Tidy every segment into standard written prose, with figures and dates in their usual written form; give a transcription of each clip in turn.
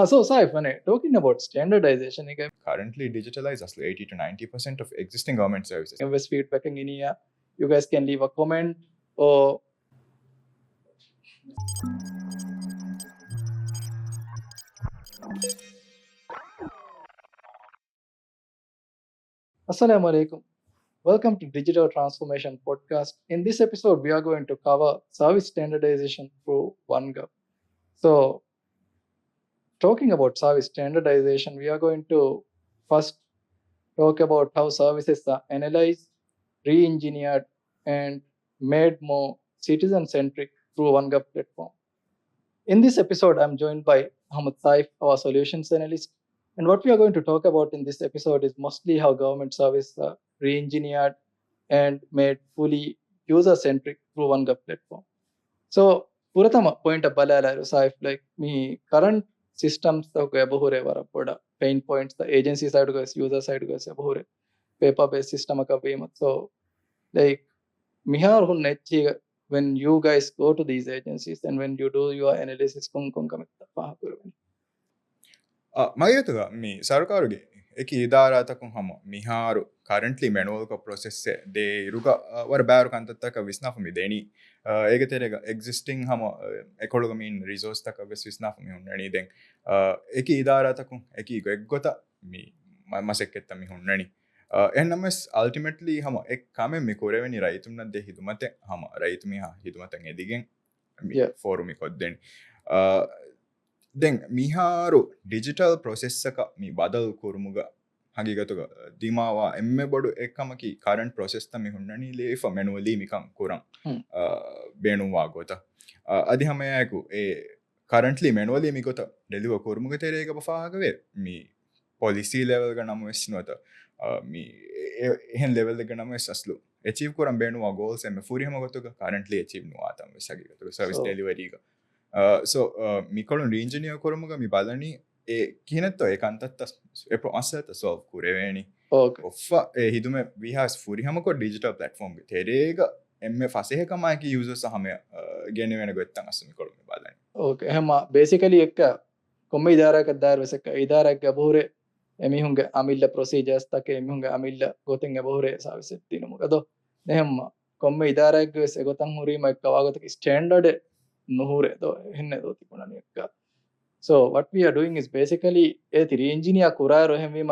So, Saif, when talking about standardization, Currently digitalized as 80 to 90% of existing government services. invest feedback in here. You guys can leave a comment or Assalamu alaikum. Welcome to Digital Transformation Podcast. In this episode, we are going to cover service standardization through oneGov. So, talking about service standardization, we are going to first talk about how services are analyzed, re-engineered, and made more citizen-centric through oneGov platform. In this episode, I'm joined by Muhammad Saif, our Solutions Analyst. And what we are going to talk about in this episode is mostly how government services are re-engineered and made fully user-centric through oneGov platform. So, Puratama point of Balala Saif, like me current systems the Gabuhure were a pain points, the agency side goes, user side goes, a paper-based system. So, like Mihar hun nechi when you guys go to these agencies and when you do your analysis මගේතුග මේ සරකාරුගේ එක ඉදාරාතකුන් හම මිහාරු currently manual process de iruga war baaru kantattaka visnafami deni ඒගතරේග existing හම එකොළොග mean resource taka ves visnafami hunnani den එක ඉදාරාතකුන් එක එක්ගොත මේ මසෙක්කෙත්ත mi hunnani එන්නමස් ultimately හම එක් කමෙන් මේ කොරෙවෙනි රයිතුම්න දෙ හිතුමත හම රයිතුමි හිතුමතන් එදිගෙන් ෆෝරුමි කොද්දෙන් දැන් මිහාරු ඩිජිටල් ප්‍රොසෙස් එක මේ බදල් කුරුමුග හගිගතුග දිමාවා එම්මෙ බොඩු එක්කමකි කරන්ට් ප්‍රොසෙස් තමි හුන්නනි ලේෆ මැනුවලි මිකම් කුරන් බේනුවා ගොත අදි හමයකු ඒ කරන්ට්ලි මැනුවලි මිගොත ඩෙලිව කුරුමුග තෙරේක බෆාගවේ මේ පොලිසි ලෙවල් ಗ ನಮ ವೆಸ್ನೋತ ಮಿ ಎಹನ್ ಲೆವೆಲ್ ಗ ನಮ ವೆಸ್ಲು ಅಚೀವ್ ಕುರಂ ಬೇಣುವಾ ಗೋಲ್ಸ್ ಎಮ್ಮೆ ಫೂರಿ ಹಮ ಗೊತ್ತುಗ ಕರೆಂಟ್ಲಿ ಅಚೀವ್ ನುವಾ ತಮ ವೆಸಗಿ ಗೊತ್ತುಗ ಸರ್ವಿಸ್ ಡೆಲಿವರಿ ಗ so mikolu re-engineer koramuga mi balani e kihinetto e kantatta e process solve kureveni okay offa e hidume we has furi hamako digital platform ge terega emme fasehe kama ki users hame gene wena gottan asu mikolu mi balani okay hema basically ekka komme idara ka dar veseka idara ka bohure emihunge amilla procedures take emihunge amilla goten bohure service tinumu gado nehemma komme idara ka ves gotan hurima ekka wagotak standard nuhure do henne do tipunani ekka so what we are doing is basically a re-engineer kuraro hemi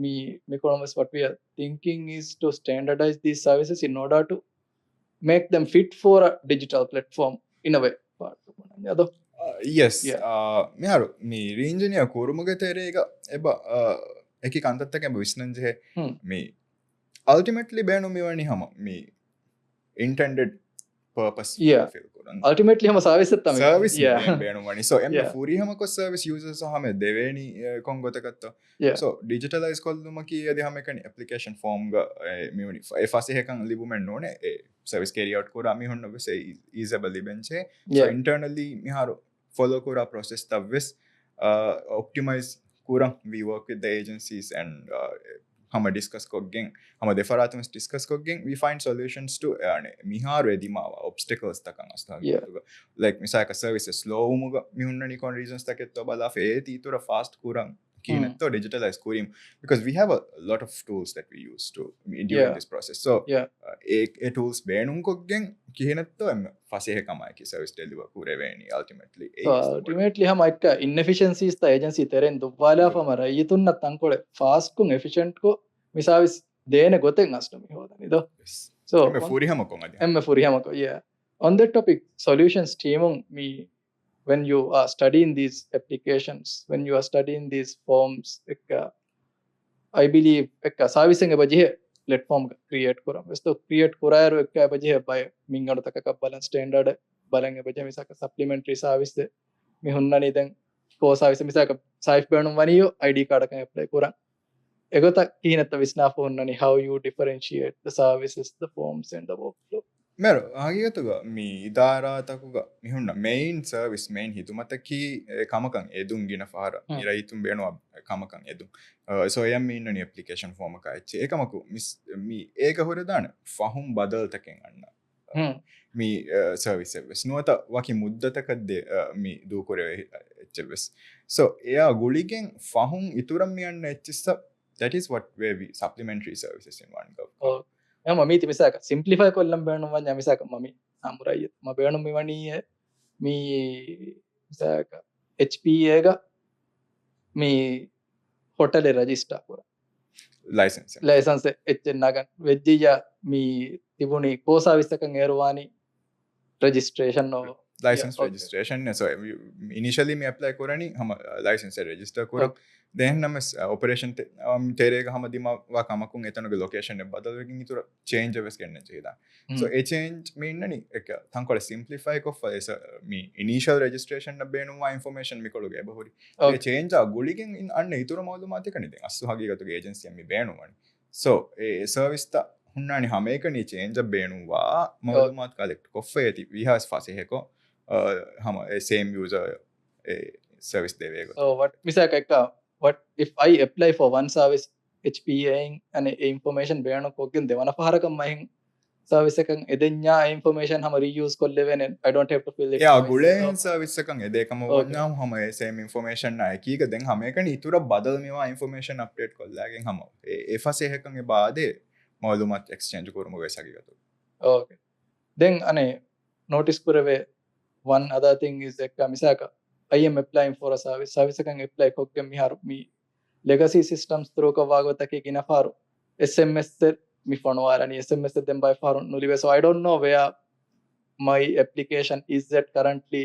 me columns what we are thinking is to standardize these services in order to make them fit for a digital platform in a way ado yes miharu me re-engineer kurumuge terega eba eki kantattake eba visnanje me ultimately benu miwani hama me intended purpose ultimately hama service ಬೇಣುವಣಿ so em furi hama ko service users hame deveni kongotakatto so digitalize kollumaki adi hame kan application form ga miuni e fase hekan libumen none e service carry out kora mi honno se easable benche so internally mi haru follow kora process tabes optimize kura we work with the agencies and hama discuss koggen hama defaratums discuss koggen we find solutions to miharu edimawa obstacles takan asta like misaka services slow muga mihunnani kon reasons taketto bala fe titura fast kuran kinetto digitalize kurim because we have a lot of tools that we use to during this process so e tools beenun koggen kinetto em fasehe kamai ki service deliver kureveni ultimately hama ekka inefficiencies ta agency teren dubwala famara yitunna tankole fast kun efficient ko mi service dene goten astumi hodani do so em furi hama kon adi em furi hama ko on that topic solutions team me when you are studying these applications when you are studying these forms ekka I believe ekka servicing e baje platform create kuram so create kurayaro ekka baje by mingadu takaka balan standard balan e baje misaka supplementary service de mi hunnani den ko service misaka saif bernum waniyo id card kan apply kuram egota kinetta visnafu hunnani how you differentiate the services the forms and the workflow mero hagiyatuga mi idara takuga mihunna main service main hitumata kamakan edun gina fara miraitum beno kamakan edun so yam innani application form ka eche ekamaku mi eka horedana fahum badal taken anna mi service nuata waki muddatakadde mi du kore එච්චවස් so එයා ගුලිගෙන් ෆහුන් ඉතුරම් යන්න එච්චිස්ස that is what where we supplementary services in oneGov mami misaaka simplify kollam benuwanya misaka mami samuraiya ma benu miwaniye mi misaka HPA ga mi hotel register kora license echennagan vejjiya mi tibuni ko service ekan erwani registration no license registration so initially me apply korani hama license register kora then nam operation terega hama dima wa kamakun etanoge location ne badalwegin itura change avs kenna cheda so a change meannani ek thankole simplify ko me initial registration na beenuwa information mi koluge bahuri e change a guligen in anne itura malumate kanide assu hagigatuge agency mi beenuwani so e service ta hunnani hamekani change a beenuwa malumat collect koffeti we has fase heko hama same user service devega so what misaka ekka what if I apply for one service HPA and information beena kogen devana paharakam mahin service ekan edenya information hama reuse kollevene I don't have to fill it yeah gulen service ekan edekam wannam hama same information na ekiga den hama ekan itura badal mewa information update kollagen hama e fase ekan e baade malumat exchange korumu vesagigatu okay then ane notice kurave one other thing is ekka misaka I am applying for a service ekan apply koggem miharu mi legacy systems through ka wagotake ginafaru SMS mi fonwarani SMS den by faru nulive so I don't know where my application is at currently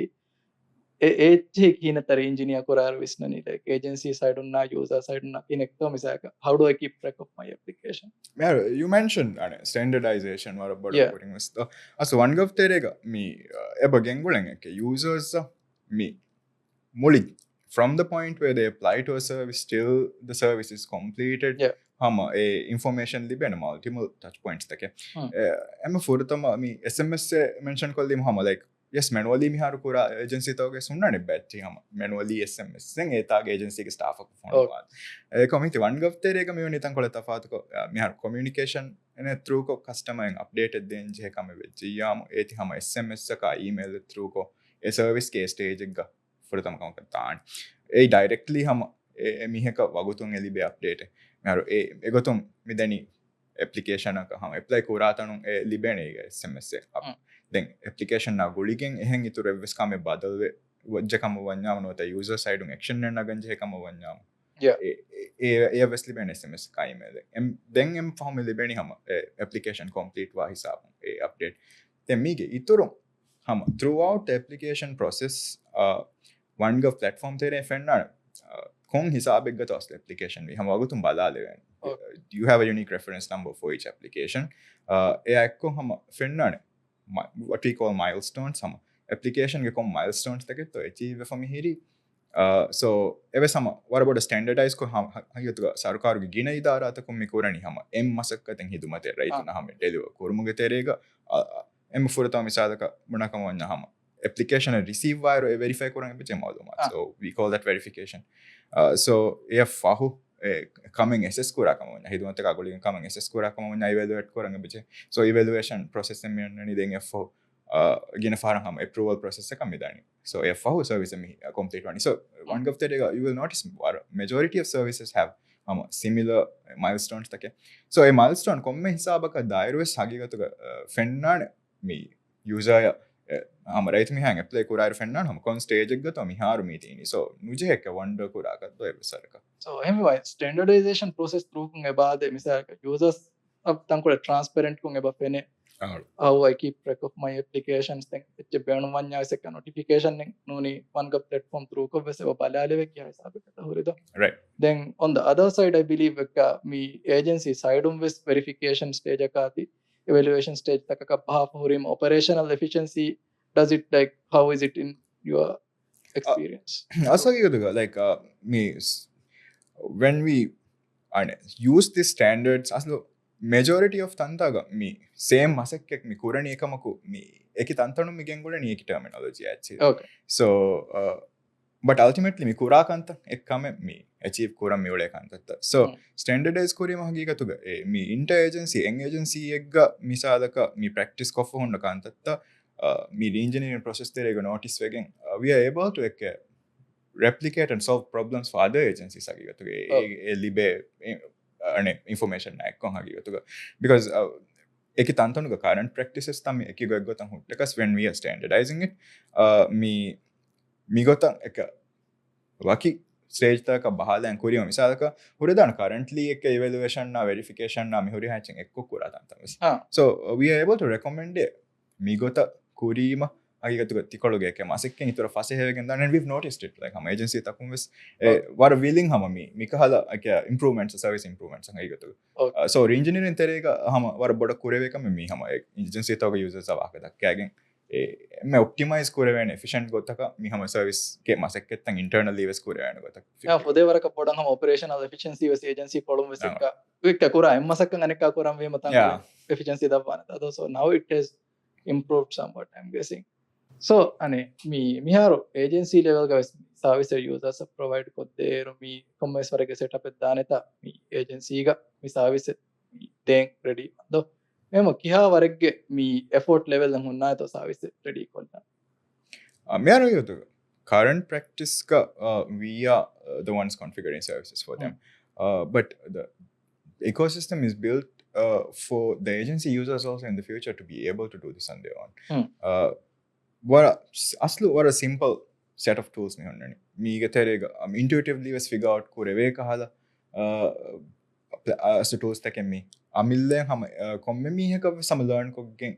hinatari engineer korar visnani like agency side unna user side unna inekto misaka how do I keep track of my application yeah you mentioned standardization war about putting us so oneGov terega me eba gengulen ek users me muli from the point where they apply to a service till the service is completed hama e information libena multiple touch points take em furtama mi SMS mention kollim hama like yes manually mi haru kura agency toge sunnane batti hama manually SMS sen etage agency ke staff ko phone wal e community oneGov terega mi unitan kola tafatu ko mi haru communication ene through ko customer updated den je kame vechi yam eti hama SMS ka email through ko e service ke stage ga furtama kam katan e directly hama miheka wagutun elibe update maro egotum midani application ka hama apply kuratanun libene SMS then application na guligen ehen itur evs kame badalwe wajja kam wanyam no ta user side un action na ganje kam wanyam e evs libene SMS ka email then em form libene hama application complete wa hisab update then mige ituru hama throughout the application process oneGov platform tere fenna kon hisab ekga tos application we hama wagutum balale you have a unique reference number for each application e ekko hama fenna what we call milestones hama application ge kon milestones take to achieve for me hiri so eve sama what about the standardize ko hagiyatuga sarkaru ge gina idara ta kom me korani hama em masakkaten hidumate right na hama deliver korumuge terega em furata misalaka munakam wanna hama application receive wire verify koranga beche malumat so we call that verification so if fahu coming assess kora kamona hidumate ka golin coming assess kora kamona evaluate koranga beche so evaluation process em nani den if gina faran ham approval process ka midani so if fahu service me complete one so oneGov terega you will notice majority of services have similar milestones take so a milestone komme hisabaka dairwe sagigatu fennane me user right mi hang apply kurar fennan hum kon stage ek gato mi haru mi tini so mujhe ek wonder kura ka to ebsarka so anyway standardization process through kun ebade misaka users ab tankula transparent kun eba fene how I keep track of my applications then che benu wanya se ka notification ning nuni oneGov platform through ko vese balale ve kya hisab ka horido right then on the other side I believe ka mi agency side ves verification stage ka ati evaluation stage tak ka bha horim operational efficiency does it like how is it in your experience also you like me when we use these standards aslo majority of tantaga me same masakkek mi kurani ekamaku me eki tantanu mi gengula ni eki terminology actually okay so but ultimately mi kurakanta ekkame me achieve kuram mi ole kanta so standardize kurima hagigatuga mi inter agency en agency egga misalaka mi practice kof honna kanta me engineering process terega notice wegen we are able to replicate and solve problems for other agencies agigatuge libe information nakkon hagigatuge because eki tantanuga current practices tam eki gotan huttakas when we are standardizing it mi gotan ek waki stage taka bahala and kuriyo misalaka huredan currently ek evaluation na verification na mi huri hatching ekko kura tantamis so we are able to recommend mi gota kurima agigatuga tikologe ke masekken itora fase hevegen dan and we've noticed it like hama agency takum wes war willing hama mi kahala ake improvements service improvements agigatuga so engineering terega hama war boda kureve kam mi hama agency taga users avaka dakkagen me optimize kurevene efficient gotaka mi hama service ke masekketan internally wes kurevene gotaka ya fode waraka podan hama operational efficiency wes agency kolum wes ekka wikka kura emmasakkan anekka kuram we matan efficiency dabwana ado so now it has improved somewhat I'm guessing so ane miharu agency level ga service users provide kodderu mi commerce warage setup eddaneta mi agency ga mi service den ready ado memo kiha warage mi effort level nan hunna to service ready kolla miharu yotu current practice ka we are the ones configuring services for them but the ecosystem is built for the agency users also in the future to be able to do this on their own what a simple set of tools me honnani meega terega intuitively was figure out kureve kahala as the tools takemmi amillen hama komme miheka some learn koggen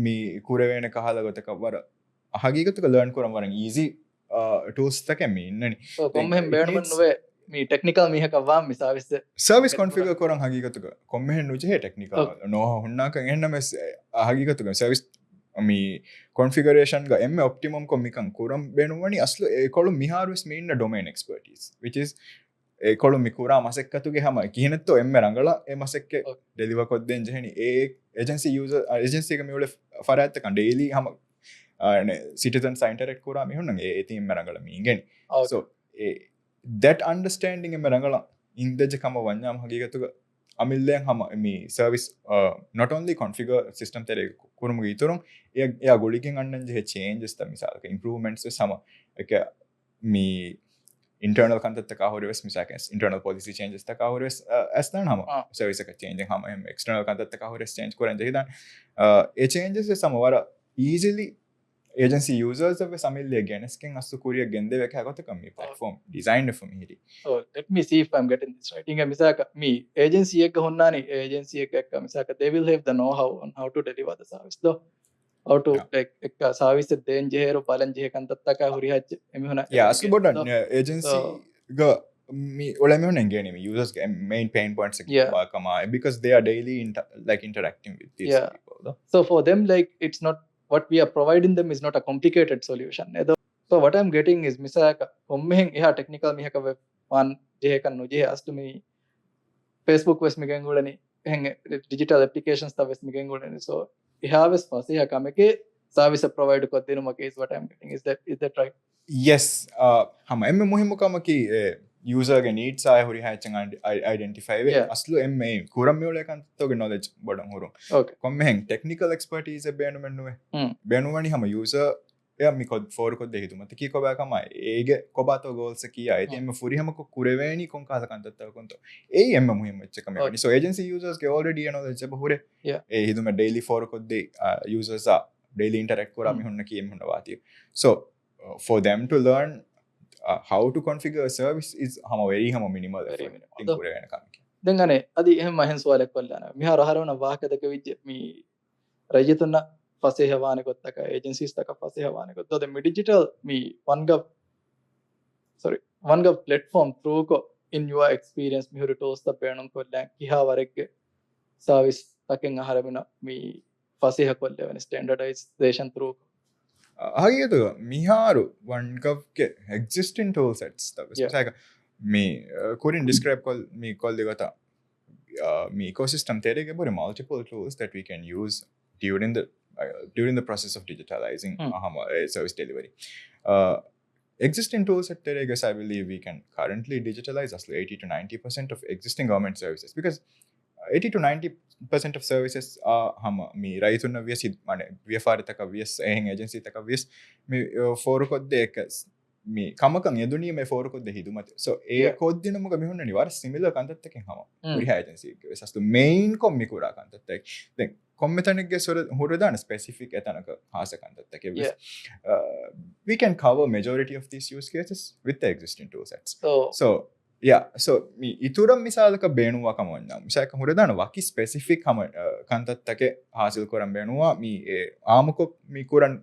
me kurevene kahala gotaka wara hagigatuka learn koram waran easy tools takemmi innani so komme benumen nove me technical miheka wa mi service configure koran hagigatuka komme nuje technical no hunna kan enna mes hagigatuka service mi configuration ga emme optimum ko mikan kuram benuwani aslu ekolu miharus me inna domain expertise which is ekolu mikura masekkatuge hama kihinetto emme rangala e masekke deliver kodden jeheni e agency ga miule faratta kan daily hama citizen-centric kura mi hunnan e team me rangala mi ingeni so that understanding emme rangala indeje kama wanyam hagigatuga amillen hama mi service not only configure system tere kurumuge itorum ya goligen annan je changes ta misalaka improvements sama ek mi internal content ta ka hores misaka internal policy changes ta ka hores astan hama service ka changing hama external content ta ka hores change koran je dan e changes sama wara easily agency users of samille again skin asu kuriya gende veka hagota mi platform designed for me oh let me see if I'm getting this right inga misaka me agency ek honnani agency ek misaka they will have the know how on how to deliver the service though how to like ek service den jehero balan je kan tattaka huri hajje emi hona asu bodan agency ga me ola me honen gene me users main pain points kama because they are daily interacting with these people though. So for them like it's not what we are providing them is not a complicated solution so what I'm getting is misaka kommehen eha technical mihaka one je kan no je astu me Facebook wes migen gulani hen digital applications ta wes migen gulani so eha wes fase ha kameke service provide koddenu make is what I'm getting is that right yes hama emme muhimu kamaki user ge needs ay hori hatching identify we aslu emme kuram mule kan toge knowledge bodan horu okay kommehen technical expertise benu mennuwe benuvani hama user ya mi code for code dehitu mate ki koba kama ege kobato goals kiya ite emme furi hama ko kureveni kon kasa kan tatta konto ei emme muhimu ecche kame so agency users ge already knowledge ba hure e hidume daily for code de users are daily interact kora mi hunna ki em hunna wati so for them to learn how to configure a service is very minimal thing kurevena kamki dengane adi ehem mahen swalek wallana mihara harona wahakadaka vijje mi rajituna fase hawane gottaka agencies taka fase hawane gotto the mi digital mi OneGov platform through ko in your experience mi huru toast the penum kollan kiha warege service taken aharamina mi fase hakolle wen standardization through hagiyadu miharu OneGov ke existing tool sets ta me couldn't describe call digata me ecosystem terege bore multiple tools that we can use during the process of digitalizing service delivery existing tools at Teregas, I believe we can currently digitalize as 80 to 90% of existing government services because 80 to 90% of services are me raituna vias mane VFR taka vias agency taka vias me for ko dekas මේ කමකන් යදුනීම ෆෝරකොද්ද හිදුමත so ඒ කොද්දිනමක මිහුන්නනි වර similar කන්තත්තකින් හම උරිහා agency සස්තු මෙයින් කොම්මි කුරා කන්තත්තක් දැන් කොම්මෙතනගේ සොර හොරදාන specific එතනක හාස කන්තත්තක we can cover majority of these use cases with the existing tool sets so so mi ituram misalaka beenuwa kamonna misaka hurudana waki specific kama kantattake hasil koran beenuwa mi amuko mi kuran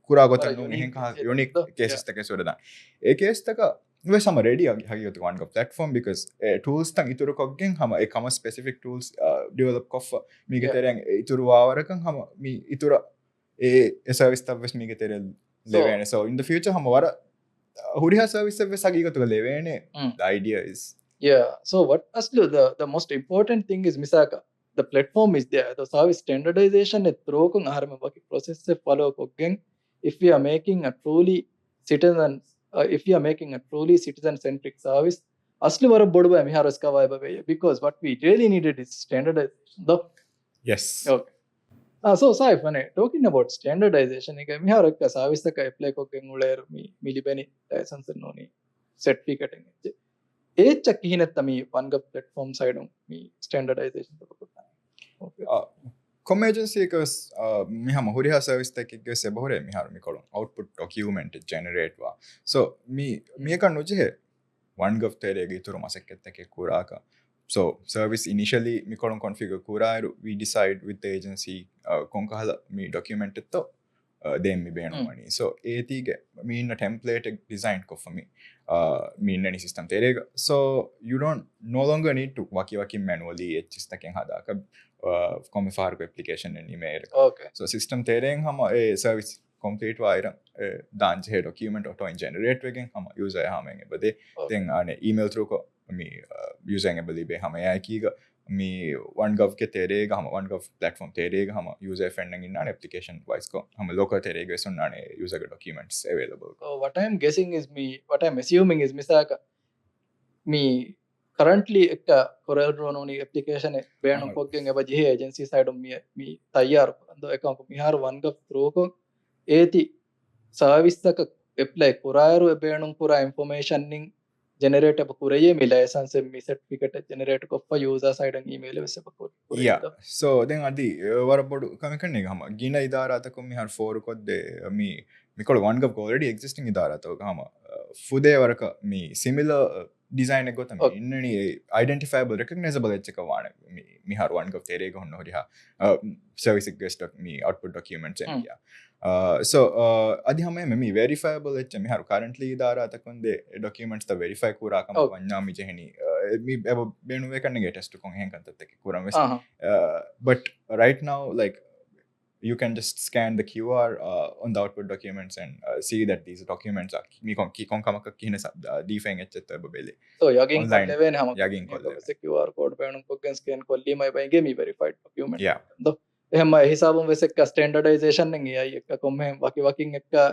kura gotannu mihen ka unique cases take sodana e case taka we sama ready hagiyotu oneGov platform because tools tan ituru koggen hama e kama specific tools develop koffa mi geteren ituru wawarakan hama mi itura e service tabes mi geteren levene so in the future hama wara huriha service sagigatu levene the idea is so what aslu the most important thing is misaka the platform is there the service standardization et trokun aharme waki process se follow koggen if we are making a truly citizen centric service aslu wara bodu ba miharos ka vibe because what we really needed is standardization though yes okay so Saif, talking about standardization, we have a service that apply kokken uler mi libeni license noni certificate nge. Echa kihinetta mi oneGov platform side mi standardization okay com agency kas mi hama huriha service tak ke se bahore mi har mi kolon output document generate wa so mi kan noje oneGov tere ge ituru masakketta ke kuraka so service initially mi kolon configure kurairu we decide with the agency konkahala mi document etto then mi beenu mani so etige mi inna template design ko for me mi inna system terega so you don't no longer need to waki manually etchistaken hadaka komme farko application and email okay so system tereng hama e service complete wairan danje he document auto generate wegen hama user hamen ebade then ane email through ko mi user nge be hama ya kiga mi oneGov ke terega hama oneGov platform terega hama user friend nge inna application wise ko hama local terega sunna user documents available what I am guessing is what I am assuming is misaka mi currently ekka corel drone oni application beenu koggen eba je agency side mi tayyar ando ekam mihar oneGov through ko eti service taka apply kurayaru beenu kura information ning generate ab kuraye mi license mi certificate generate koppa user side and email veseba so then adi warabodu kamikanne hama gina idara ta kom mi har for kodde mi kol oneGov already existing idara ta hama fude waraka mi similar design එක ගොතම ඉන්නනි identifiable recognizable edge එක වාන mi har oneGov terega honno horiha service guest mi output documents eniya so adi hame mi verifiable edge mi har currently idara takonde documents ta verify kura kam wanna mi jehni mi benu ekanne test kon hen kantat ek kuram wes but right now like you can just scan the QR on the output documents and see that these documents are mi kon kamaka kihne defang etchet bele so yagin kollevene hama yagin kollevene QR code beenu kokken scan kolli mai bayge mi verified document yeah do ehma hisabum wesekka standardization nge ai ekka komme wakin ekka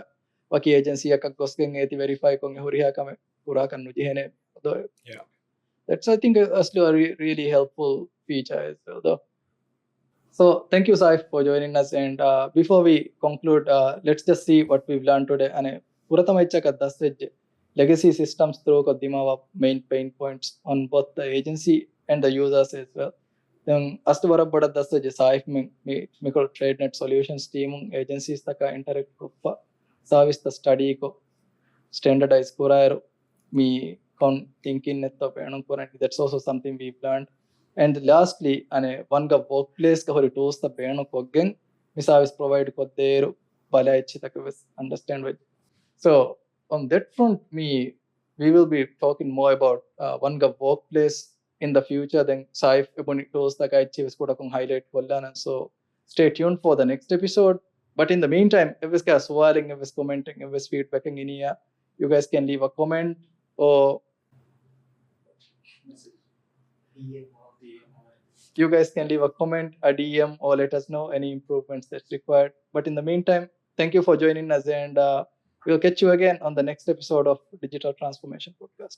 waki agency ekka gosken eti verify kon huriha kame pura kannu jehene do yeah that's I think a really helpful feature as well though. So thank you Saif for joining us and before we conclude let's just see what we've learned today ane puratama ichaka dasejje legacy systems through ko dimawa main pain points on both the agency and the users as well then astu warabada dasejje Saif me ko TradeNet solutions team agencies taka interact ko service the study ko standardize koraero me kon thinking netto penum korani that's also something we've learned. And lastly, oneGov workplace ka hori tools ta beenu koggen mi service provide kodderu bala ichitaka understand with. So on that front, we will be talking more about oneGov workplace in the future. Then Saif eboni tools ta ka ichives kuda kon highlight kollana. So stay tuned for the next episode. But in the meantime, if you guys swaling, if you commenting, if you feedbacking in here, you guys can leave a comment or you guys can leave a comment, a DM, or let us know any improvements that's required. But in the meantime, thank you for joining us and we'll catch you again on the next episode of Digital Transformation Podcast.